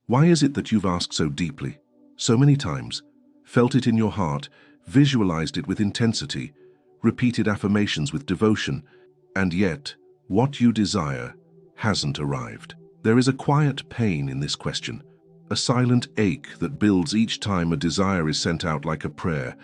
Why is it that you've asked so deeply, so many times, felt it in your heart, visualized it with intensity, repeated affirmations with devotion, and yet what you desire hasn't arrived? There is a quiet pain in this question, a silent ache that builds each time a desire is sent out like a prayer,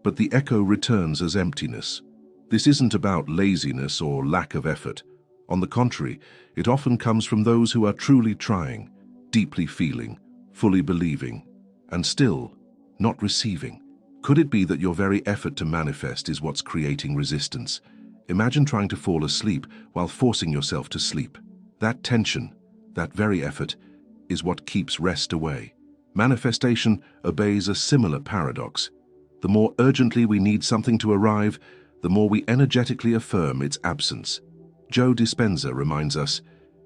but the echo returns as emptiness. This isn't about laziness or lack of effort. On the contrary, it often comes from those who are truly trying, deeply feeling, fully believing, and still not receiving. Could it be that your very effort to manifest is what's creating resistance? Imagine trying to fall asleep while forcing yourself to sleep. That tension, that very effort, is what keeps rest away. Manifestation obeys a similar paradox. The more urgently we need something to arrive, the more we energetically affirm its absence. Joe Dispenza reminds us,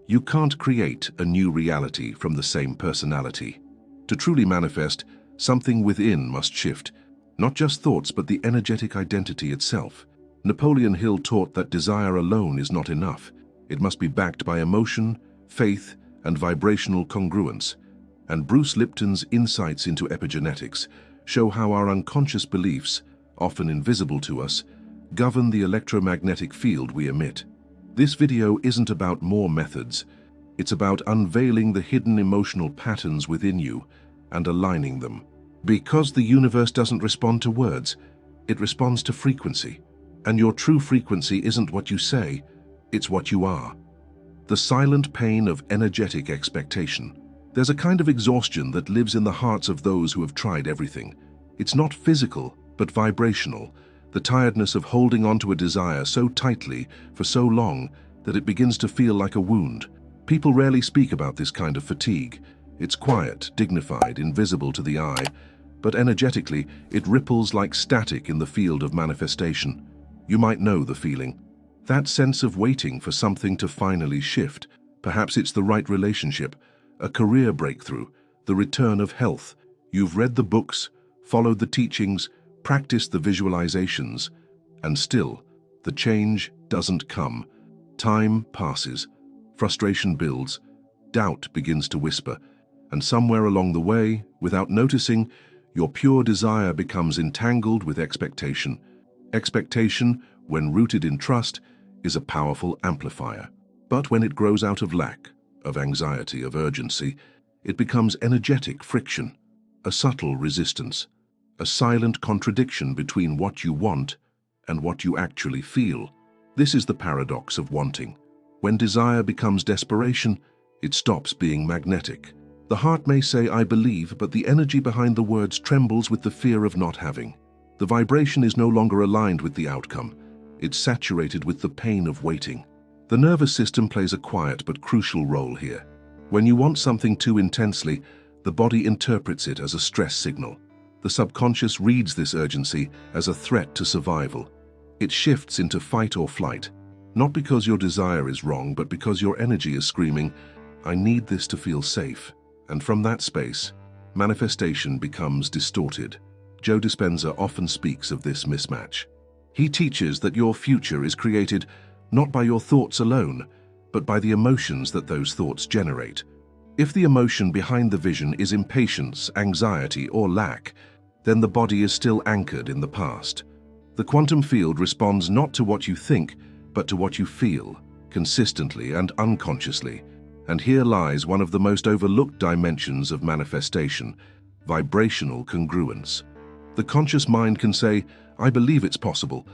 you can't create a new reality from the same personality. To truly manifest, something within must shift, not just thoughts but the energetic identity itself. Napoleon Hill taught that desire alone is not enough. It must be backed by emotion, faith, and vibrational congruence. And Bruce Lipton's insights into epigenetics show how our unconscious beliefs, often invisible to us, govern the electromagnetic field we emit. This video isn't about more methods. It's about unveiling the hidden emotional patterns within you and aligning them. Because the universe doesn't respond to words, it responds to frequency. And your true frequency isn't what you say, it's what you are. The silent pain of energetic expectation. There's a kind of exhaustion that lives in the hearts of those who have tried everything. It's not physical, but vibrational. The tiredness of holding on to a desire so tightly for so long that it begins to feel like a wound. People rarely speak about this kind of fatigue. It's quiet, dignified, invisible to the eye, but energetically it ripples like static in the field of manifestation. You might know the feeling. That sense of waiting for something to finally shift. Perhaps it's the right relationship, a career breakthrough, the return of health. You've read the books, followed the teachings, practiced the visualizations, and still, the change doesn't come. Time passes, frustration builds, doubt begins to whisper, and somewhere along the way, without noticing, your pure desire becomes entangled with expectation. Expectation, when rooted in trust, is a powerful amplifier. But when it grows out of lack, of anxiety, of urgency, it becomes energetic friction, a subtle resistance, a silent contradiction between what you want and what you actually feel. This is the paradox of wanting. When desire becomes desperation, it stops being magnetic. The heart may say, I believe, but the energy behind the words trembles with the fear of not having. The vibration is no longer aligned with the outcome. It's saturated with the pain of waiting. The nervous system plays a quiet but crucial role here. When you want something too intensely, the body interprets it as a stress signal. The subconscious reads this urgency as a threat to survival. It shifts into fight or flight, not because your desire is wrong, but because your energy is screaming, I need this to feel safe. And from that space, manifestation becomes distorted. Joe Dispenza often speaks of this mismatch. He teaches that your future is created not by your thoughts alone, but by the emotions that those thoughts generate. If the emotion behind the vision is impatience, anxiety, or lack, then the body is still anchored in the past. The quantum field responds not to what you think, but to what you feel, consistently and unconsciously. And here lies one of the most overlooked dimensions of manifestation, vibrational congruence. The conscious mind can say, I believe it's possible,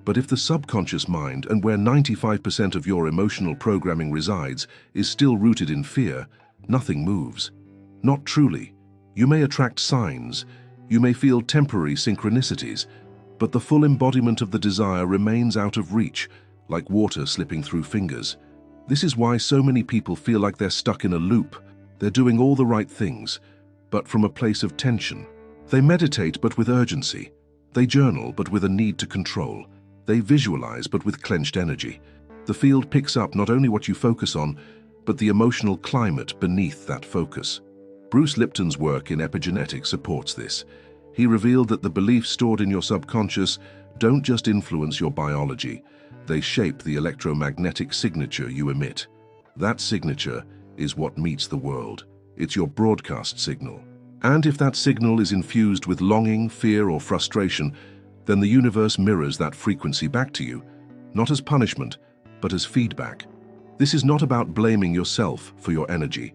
but if the subconscious mind, and where 95% of your emotional programming resides, is still rooted in fear, nothing moves. Not truly. You may attract signs, you may feel temporary synchronicities, but the full embodiment of the desire remains out of reach, like water slipping through fingers. This is why so many people feel like they're stuck in a loop. They're doing all the right things, but from a place of tension. They meditate, but with urgency. They journal, but with a need to control. They visualize, but with clenched energy. The field picks up not only what you focus on, but the emotional climate beneath that focus. Bruce Lipton's work in epigenetics supports this. He revealed that the beliefs stored in your subconscious don't just influence your biology, they shape the electromagnetic signature you emit. That signature is what meets the world. It's your broadcast signal. And if that signal is infused with longing, fear, or frustration, then the universe mirrors that frequency back to you, not as punishment, but as feedback. This is not about blaming yourself for your energy.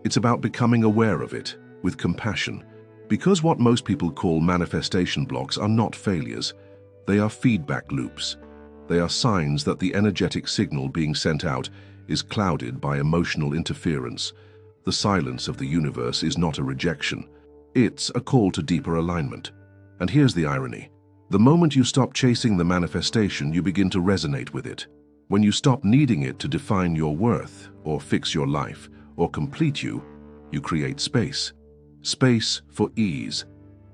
It's about becoming aware of it, with compassion. Because what most people call manifestation blocks are not failures. They are feedback loops. They are signs that the energetic signal being sent out is clouded by emotional interference. The silence of the universe is not a rejection. It's a call to deeper alignment. And here's the irony. The moment you stop chasing the manifestation, you begin to resonate with it. When you stop needing it to define your worth, or fix your life, or complete you, you create space. Space for ease.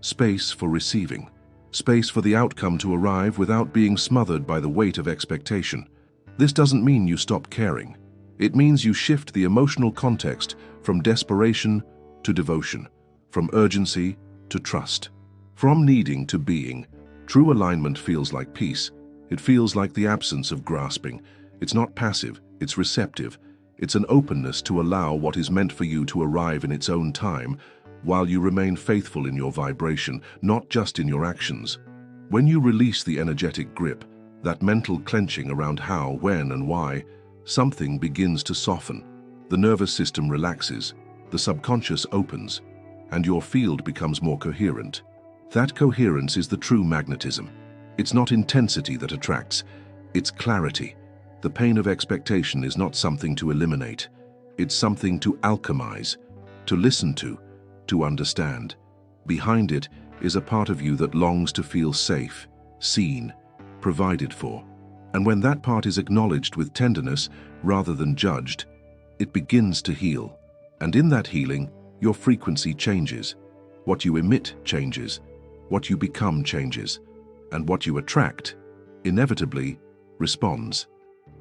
Space for receiving. Space for the outcome to arrive without being smothered by the weight of expectation. This doesn't mean you stop caring. It means you shift the emotional context from desperation to devotion, from urgency to trust, from needing to being. True alignment feels like peace. It feels like the absence of grasping. It's not passive, it's receptive. It's an openness to allow what is meant for you to arrive in its own time, while you remain faithful in your vibration, not just in your actions. When you release the energetic grip, that mental clenching around how, when, and why, something begins to soften. The nervous system relaxes, the subconscious opens, and your field becomes more coherent. That coherence is the true magnetism. It's not intensity that attracts, it's clarity. The pain of expectation is not something to eliminate. It's something to alchemize, to listen to understand. Behind it is a part of you that longs to feel safe, seen, provided for. And when that part is acknowledged with tenderness rather than judged, it begins to heal. And in that healing, your frequency changes. What you emit changes. What you become changes. And what you attract, inevitably, responds.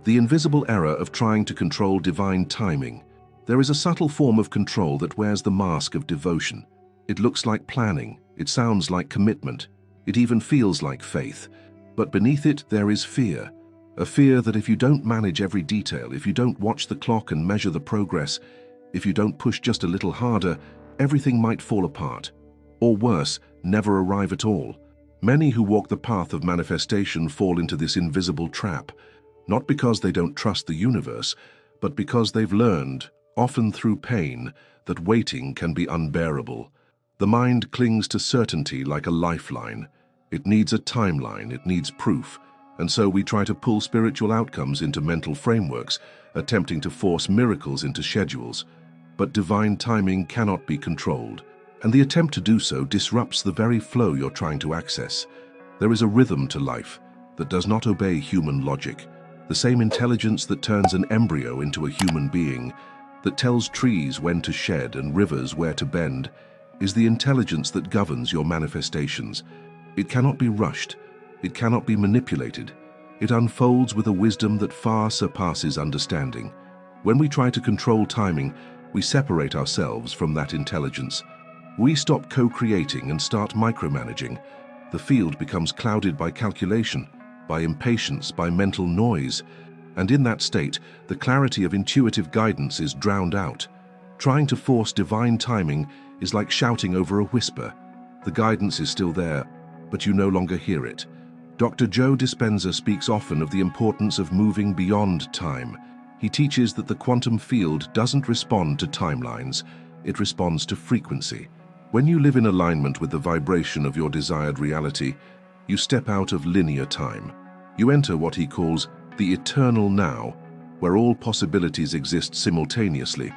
The invisible error of trying to control divine timing. There is a subtle form of control that wears the mask of devotion. It looks like planning, it sounds like commitment, it even feels like faith. But beneath it, there is fear. A fear that if you don't manage every detail, if you don't watch the clock and measure the progress, if you don't push just a little harder, everything might fall apart. Or worse, never arrive at all. Many who walk the path of manifestation fall into this invisible trap, not because they don't trust the universe, but because they've learned, often through pain, that waiting can be unbearable. The mind clings to certainty like a lifeline. It needs a timeline, it needs proof, and so we try to pull spiritual outcomes into mental frameworks, attempting to force miracles into schedules. But divine timing cannot be controlled, and the attempt to do so disrupts the very flow you're trying to access. There is a rhythm to life that does not obey human logic. The same intelligence that turns an embryo into a human being, that tells trees when to shed and rivers where to bend, is the intelligence that governs your manifestations. It cannot be rushed. It cannot be manipulated. It unfolds with a wisdom that far surpasses understanding. When we try to control timing, we separate ourselves from that intelligence. We stop co-creating and start micromanaging. The field becomes clouded by calculation, by impatience, by mental noise. And in that state, the clarity of intuitive guidance is drowned out. Trying to force divine timing is like shouting over a whisper. The guidance is still there, but you no longer hear it. Dr. Joe Dispenza speaks often of the importance of moving beyond time. He teaches that the quantum field doesn't respond to timelines, it responds to frequency. When you live in alignment with the vibration of your desired reality, you step out of linear time. You enter what he calls the eternal now, where all possibilities exist simultaneously.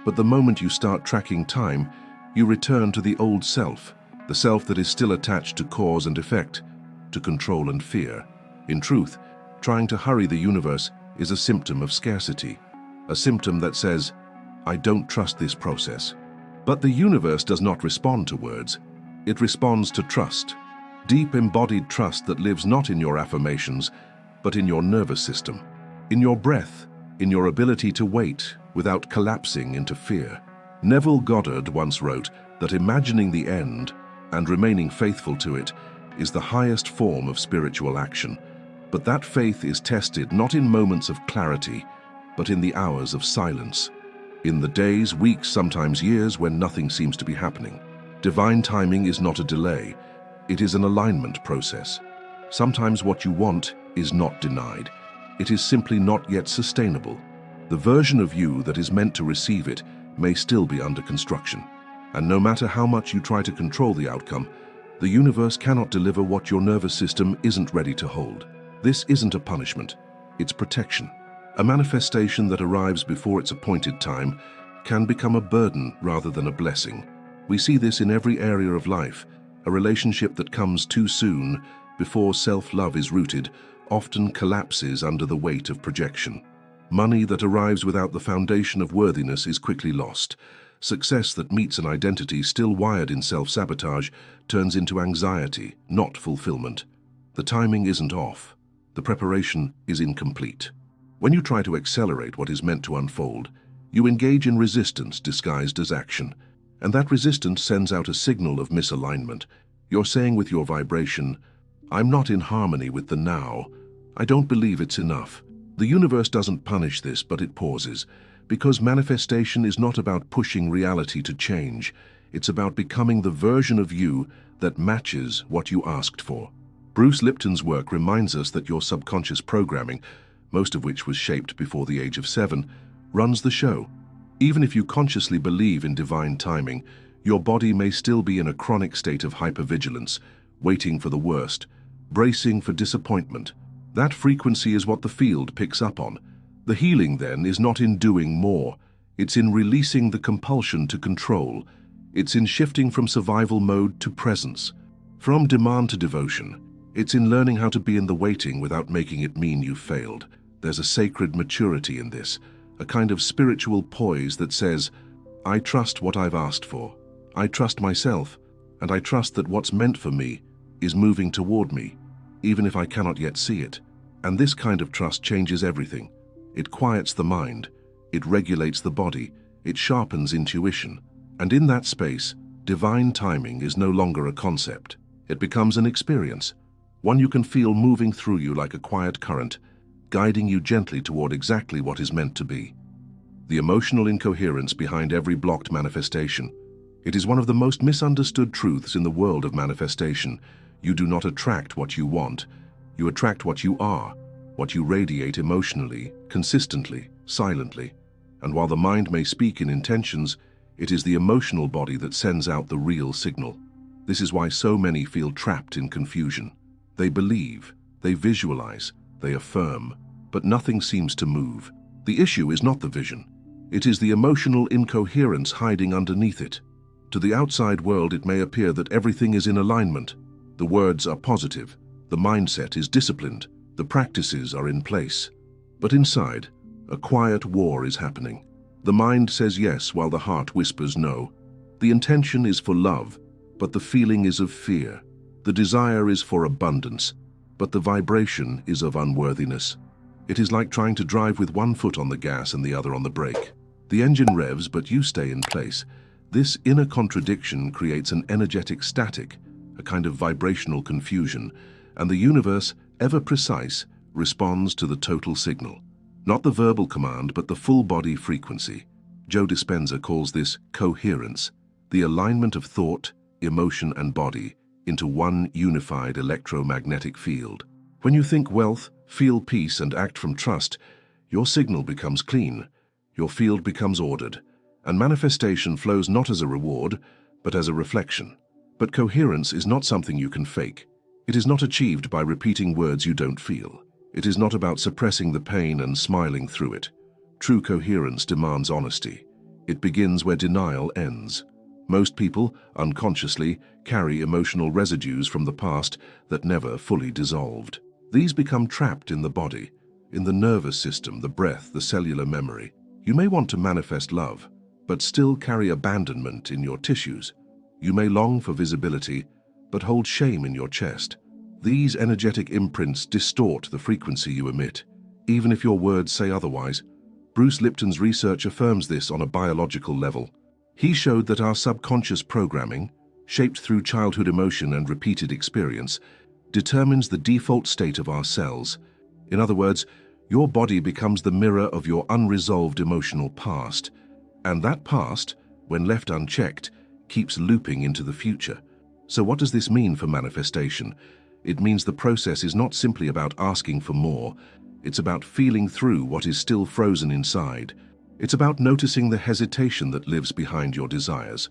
But the moment you start tracking time, you return to the old self, the self that is still attached to cause and effect, to control and fear. In truth, trying to hurry the universe is a symptom of scarcity, a symptom that says, I don't trust this process. But the universe does not respond to words. It responds to trust, deep embodied trust that lives not in your affirmations, but in your nervous system, in your breath, in your ability to wait without collapsing into fear. Neville Goddard once wrote that imagining the end and remaining faithful to it is the highest form of spiritual action. But that faith is tested not in moments of clarity, but in the hours of silence. In the days, weeks, sometimes years when nothing seems to be happening. Divine timing is not a delay, it is an alignment process. Sometimes what you want is not denied. It is simply not yet sustainable. The version of you that is meant to receive it may still be under construction. And no matter how much you try to control the outcome, the universe cannot deliver what your nervous system isn't ready to hold. This isn't a punishment, it's protection. A manifestation that arrives before its appointed time can become a burden rather than a blessing. We see this in every area of life. A relationship that comes too soon, before self-love is rooted, often collapses under the weight of projection. Money that arrives without the foundation of worthiness is quickly lost. Success that meets an identity still wired in self-sabotage turns into anxiety, not fulfillment. The timing isn't off. The preparation is incomplete. When you try to accelerate what is meant to unfold, you engage in resistance disguised as action, and that resistance sends out a signal of misalignment. You're saying with your vibration, "I'm not in harmony with the now. I don't believe it's enough." The universe doesn't punish this, but it pauses, because manifestation is not about pushing reality to change. It's about becoming the version of you that matches what you asked for. Bruce Lipton's work reminds us that your subconscious programming, most of which was shaped before the age of 7, runs the show. Even if you consciously believe in divine timing, your body may still be in a chronic state of hypervigilance, waiting for the worst, bracing for disappointment. That frequency is what the field picks up on. The healing, then, is not in doing more. It's in releasing the compulsion to control. It's in shifting from survival mode to presence. From demand to devotion. It's in learning how to be in the waiting without making it mean you've failed. There's a sacred maturity in this, a kind of spiritual poise that says, I trust what I've asked for. I trust myself, and I trust that what's meant for me is moving toward me, even if I cannot yet see it. And this kind of trust changes everything. It quiets the mind, it regulates the body, it sharpens intuition. And in that space, divine timing is no longer a concept. It becomes an experience, one you can feel moving through you like a quiet current, guiding you gently toward exactly what is meant to be. The emotional incoherence behind every blocked manifestation. It is one of the most misunderstood truths in the world of manifestation. You do not attract what you want. You attract what you are, what you radiate emotionally, consistently, silently. And while the mind may speak in intentions, it is the emotional body that sends out the real signal. This is why so many feel trapped in confusion. They believe, they visualize, they affirm, but nothing seems to move. The issue is not the vision. It is the emotional incoherence hiding underneath it. To the outside world, it may appear that everything is in alignment. The words are positive, the mindset is disciplined, the practices are in place. But inside, a quiet war is happening. The mind says yes while the heart whispers no. The intention is for love, but the feeling is of fear. The desire is for abundance, but the vibration is of unworthiness. It is like trying to drive with one foot on the gas and the other on the brake. The engine revs, but you stay in place. This inner contradiction creates an energetic static, a kind of vibrational confusion, and the universe, ever precise, responds to the total signal. Not the verbal command, but the full-body frequency. Joe Dispenza calls this coherence, the alignment of thought, emotion, and body into one unified electromagnetic field. When you think wealth, feel peace, and act from trust, your signal becomes clean, your field becomes ordered, and manifestation flows not as a reward, but as a reflection. But coherence is not something you can fake. It is not achieved by repeating words you don't feel. It is not about suppressing the pain and smiling through it. True coherence demands honesty. It begins where denial ends. Most people, unconsciously, carry emotional residues from the past that never fully dissolved. These become trapped in the body, in the nervous system, the breath, the cellular memory. You may want to manifest love, but still carry abandonment in your tissues. You may long for visibility, but hold shame in your chest. These energetic imprints distort the frequency you emit, even if your words say otherwise. Bruce Lipton's research affirms this on a biological level. He showed that our subconscious programming, shaped through childhood emotion and repeated experience, determines the default state of our cells. In other words, your body becomes the mirror of your unresolved emotional past. And that past, when left unchecked, keeps looping into the future. So what does this mean for manifestation? It means the process is not simply about asking for more. It's about feeling through what is still frozen inside. It's about noticing the hesitation that lives behind your desires,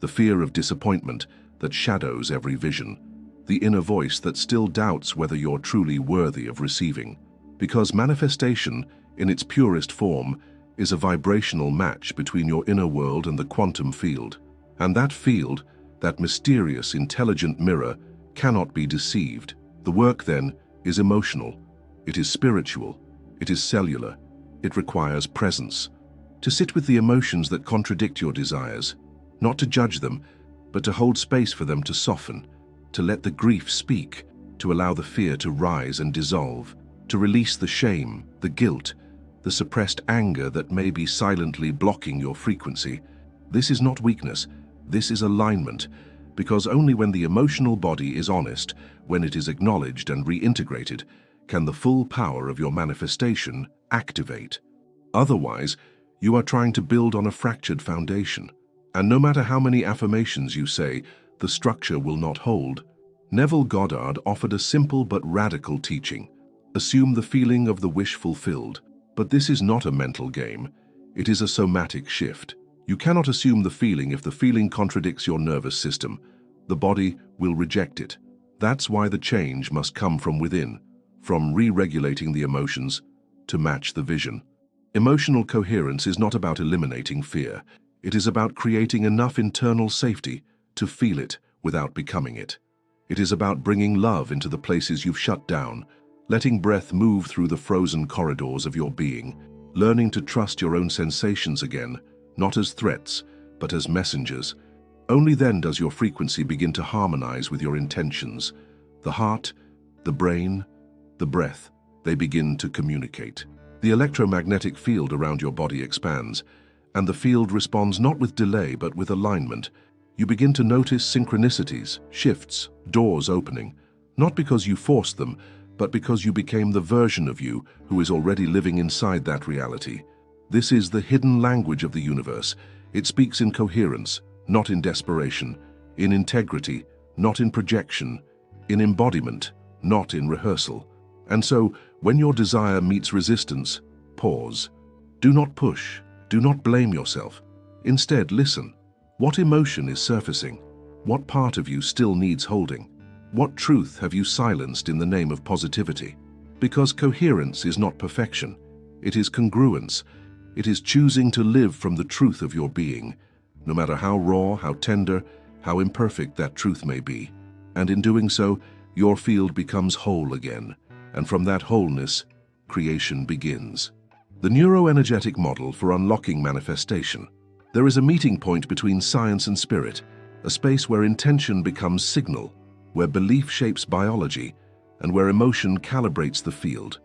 the fear of disappointment that shadows every vision, the inner voice that still doubts whether you're truly worthy of receiving. Because manifestation, in its purest form, is a vibrational match between your inner world and the quantum field. And that field, that mysterious, intelligent mirror, cannot be deceived. The work, then, is emotional. It is spiritual. It is cellular. It requires presence. To sit with the emotions that contradict your desires, not to judge them, but to hold space for them to soften, to let the grief speak, to allow the fear to rise and dissolve, to release the shame, the guilt, the suppressed anger that may be silently blocking your frequency. This is not weakness. This is alignment, because only when the emotional body is honest, when it is acknowledged and reintegrated, can the full power of your manifestation activate. Otherwise, you are trying to build on a fractured foundation. And no matter how many affirmations you say, the structure will not hold. Neville Goddard offered a simple but radical teaching. Assume the feeling of the wish fulfilled. But this is not a mental game. It is a somatic shift. You cannot assume the feeling if the feeling contradicts your nervous system. The body will reject it. That's why the change must come from within, from re-regulating the emotions to match the vision. Emotional coherence is not about eliminating fear. It is about creating enough internal safety to feel it without becoming it. It is about bringing love into the places you've shut down, letting breath move through the frozen corridors of your being, learning to trust your own sensations again, not as threats, but as messengers. Only then does your frequency begin to harmonize with your intentions. The heart, the brain, the breath, they begin to communicate. The electromagnetic field around your body expands, and the field responds not with delay but with alignment. You begin to notice synchronicities, shifts, doors opening, not because you forced them, but because you became the version of you who is already living inside that reality. This is the hidden language of the universe. It speaks in coherence, not in desperation, in integrity, not in projection, in embodiment, not in rehearsal. And so, when your desire meets resistance, pause. Do not push. Do not blame yourself. Instead, listen. What emotion is surfacing? What part of you still needs holding? What truth have you silenced in the name of positivity? Because coherence is not perfection. It is congruence. It is choosing to live from the truth of your being, no matter how raw, how tender, how imperfect that truth may be. And in doing so, your field becomes whole again. And from that wholeness, creation begins. The neuroenergetic model for unlocking manifestation. There is a meeting point between science and spirit, a space where intention becomes signal, where belief shapes biology, and where emotion calibrates the field.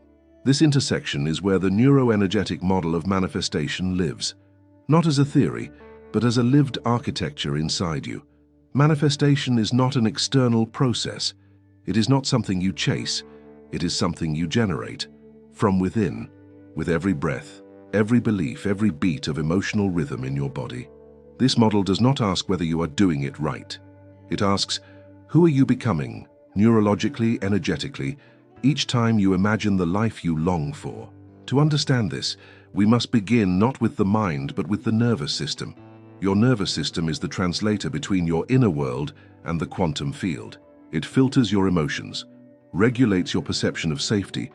This intersection is where the neuroenergetic model of manifestation lives, not as a theory, but as a lived architecture inside you. Manifestation is not an external process. It is not something you chase. It is something you generate, from within, with every breath, every belief, every beat of emotional rhythm in your body. This model does not ask whether you are doing it right. It asks, who are you becoming, neurologically, energetically, each time you imagine the life you long for? To understand this, we must begin not with the mind but with the nervous system. Your nervous system is the translator between your inner world and the quantum field. It filters your emotions, regulates your perception of safety,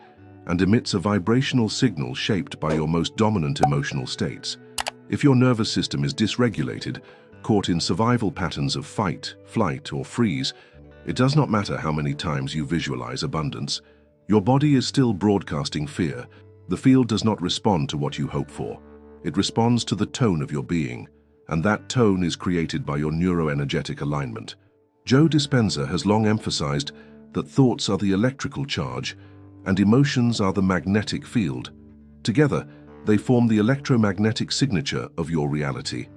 and emits a vibrational signal shaped by your most dominant emotional states. If your nervous system is dysregulated, caught in survival patterns of fight, flight, or freeze, it does not matter how many times you visualize abundance. Your body is still broadcasting fear. The field does not respond to what you hope for. It responds to the tone of your being, and that tone is created by your neuroenergetic alignment. Joe Dispenza has long emphasized that thoughts are the electrical charge and emotions are the magnetic field. Together, they form the electromagnetic signature of your reality.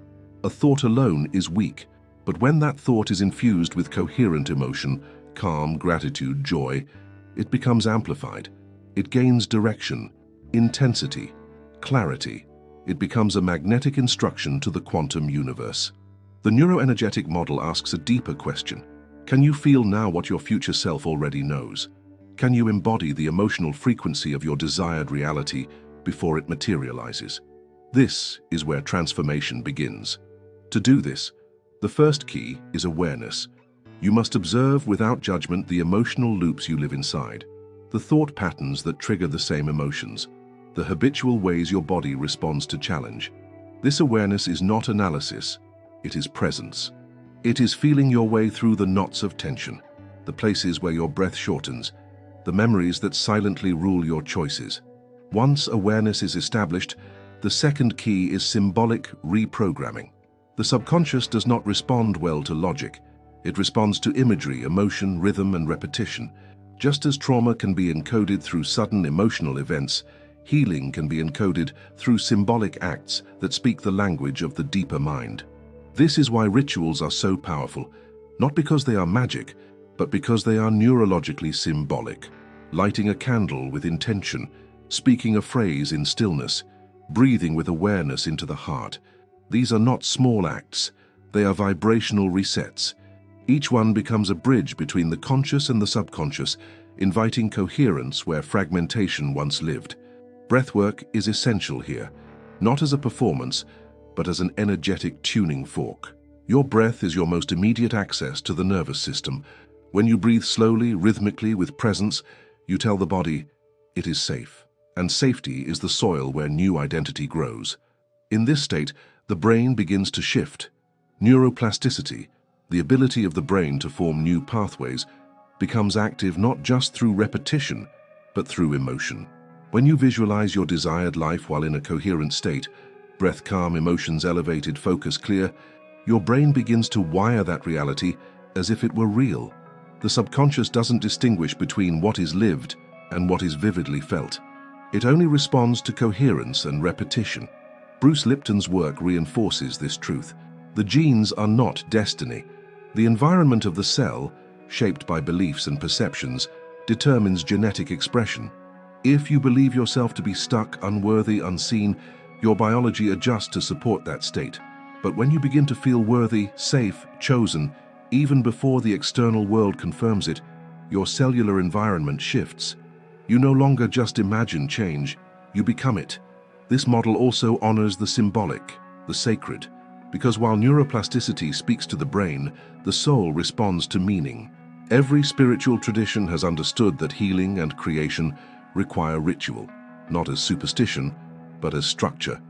A thought alone is weak, but when that thought is infused with coherent emotion, calm, gratitude, joy, it becomes amplified. It gains direction, intensity, clarity. it becomes a magnetic instruction to the quantum universe. The neuroenergetic model asks a deeper question. Can you feel now what your future self already knows? Can you embody the emotional frequency of your desired reality before it materializes? This is where transformation begins. To do this, the first key is awareness. You must observe without judgment the emotional loops you live inside, the thought patterns that trigger the same emotions, the habitual ways your body responds to challenge. This awareness is not analysis, it is presence. It is feeling your way through the knots of tension, the places where your breath shortens, the memories that silently rule your choices. Once awareness is established, the second key is symbolic reprogramming. The subconscious does not respond well to logic. It responds to imagery, emotion, rhythm, and repetition. Just as trauma can be encoded through sudden emotional events, healing can be encoded through symbolic acts that speak the language of the deeper mind. This is why rituals are so powerful, not because they are magic, but because they are neurologically symbolic. Lighting a candle with intention, speaking a phrase in stillness, breathing with awareness into the heart. These are not small acts, they are vibrational resets. Each one becomes a bridge between the conscious and the subconscious, inviting coherence where fragmentation once lived. Breathwork is essential here, not as a performance, but as an energetic tuning fork. Your breath is your most immediate access to the nervous system. When you breathe slowly, rhythmically, with presence, you tell the body, it is safe. And safety is the soil where new identity grows. In this state, the brain begins to shift. Neuroplasticity, the ability of the brain to form new pathways, becomes active not just through repetition, but through emotion. When you visualize your desired life while in a coherent state, breath calm, emotions elevated, focus clear, your brain begins to wire that reality as if it were real. The subconscious doesn't distinguish between what is lived and what is vividly felt. It only responds to coherence and repetition. Bruce Lipton's work reinforces this truth. The genes are not destiny. The environment of the cell, shaped by beliefs and perceptions, determines genetic expression. If you believe yourself to be stuck, unworthy, unseen, your biology adjusts to support that state. But when you begin to feel worthy, safe, chosen, even before the external world confirms it, your cellular environment shifts. You no longer just imagine change, you become it. This model also honors the symbolic, the sacred, because while neuroplasticity speaks to the brain, the soul responds to meaning. Every spiritual tradition has understood that healing and creation require ritual, not as superstition, but as structure.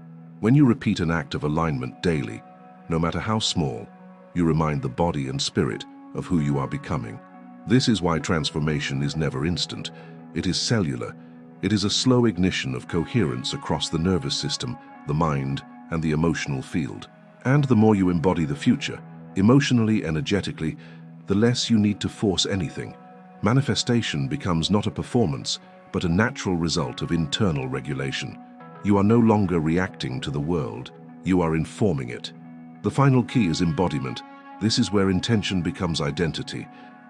When you repeat an act of alignment daily, no matter how small, you remind the body and spirit of who you are becoming. This is why transformation is never instant. It is cellular. It is a slow ignition of coherence across the nervous system, the mind, and the emotional field. And the more you embody the future, emotionally, energetically, the less you need to force anything. Manifestation becomes not a performance, but a natural result of internal regulation. You are no longer reacting to the world, you are informing it. The final key is embodiment. This is where intention becomes identity.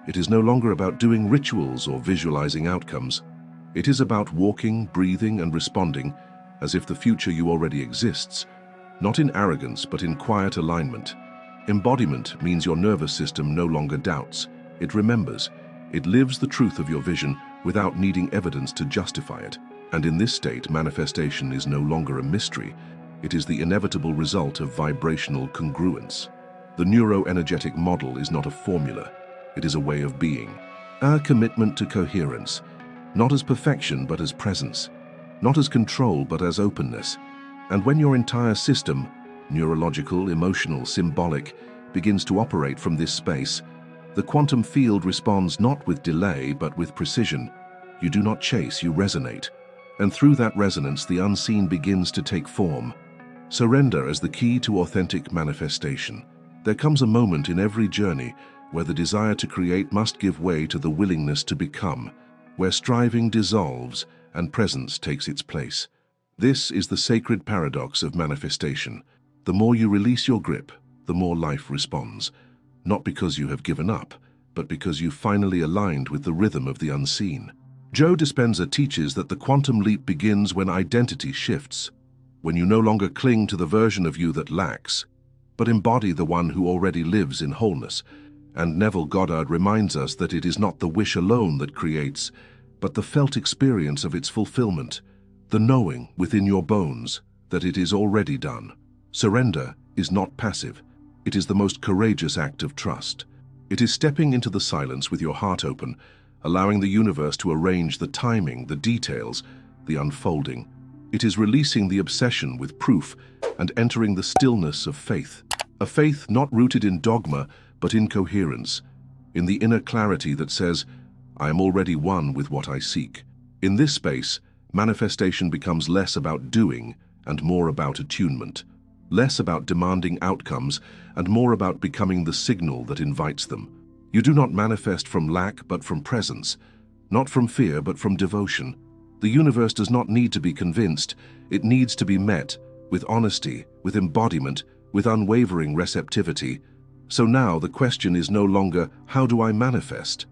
It is no longer about doing rituals or visualizing outcomes. It is about walking, breathing, and responding as if the future you already exists, not in arrogance, but in quiet alignment. Embodiment means your nervous system no longer doubts. It remembers. It lives the truth of your vision without needing evidence to justify it. And in this state, manifestation is no longer a mystery. It is the inevitable result of vibrational congruence. The neuroenergetic model is not a formula. It is a way of being. Our commitment to coherence, not as perfection, but as presence. Not as control, but as openness. And when your entire system, neurological, emotional, symbolic, begins to operate from this space, the quantum field responds not with delay, but with precision. You do not chase, you resonate. And through that resonance, the unseen begins to take form. Surrender as the key to authentic manifestation. There comes a moment in every journey where the desire to create must give way to the willingness to become, where striving dissolves and presence takes its place. This is the sacred paradox of manifestation. The more you release your grip, the more life responds. Not because you have given up, but because you finally aligned with the rhythm of the unseen. Joe Dispenza teaches that the quantum leap begins when identity shifts, when you no longer cling to the version of you that lacks, but embody the one who already lives in wholeness. And Neville Goddard reminds us that it is not the wish alone that creates, but the felt experience of its fulfillment, the knowing within your bones that it is already done. Surrender is not passive. It is the most courageous act of trust. It is stepping into the silence with your heart open, allowing the universe to arrange the timing, the details, the unfolding. It is releasing the obsession with proof and entering the stillness of faith. A faith not rooted in dogma, but in coherence, in the inner clarity that says, I am already one with what I seek. In this space, manifestation becomes less about doing and more about attunement, less about demanding outcomes and more about becoming the signal that invites them. You do not manifest from lack but from presence, not from fear but from devotion. The universe does not need to be convinced, it needs to be met with honesty, with embodiment, with unwavering receptivity. So now the question is no longer, how do I manifest?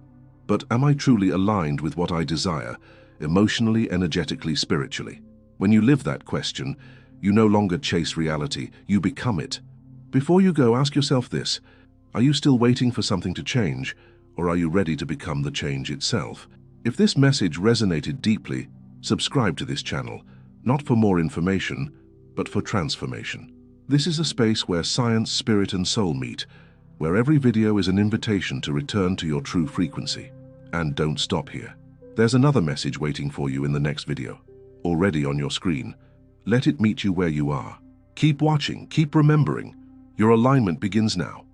But am I truly aligned with what I desire, emotionally, energetically, spiritually? When you live that question, you no longer chase reality, you become it. Before you go, ask yourself this: are you still waiting for something to change, or are you ready to become the change itself? If this message resonated deeply, subscribe to this channel, not for more information, but for transformation. This is a space where science, spirit, and soul meet, where every video is an invitation to return to your true frequency. And don't stop here. There's another message waiting for you in the next video, already on your screen. Let it meet you where you are. Keep watching, keep remembering. Your alignment begins now.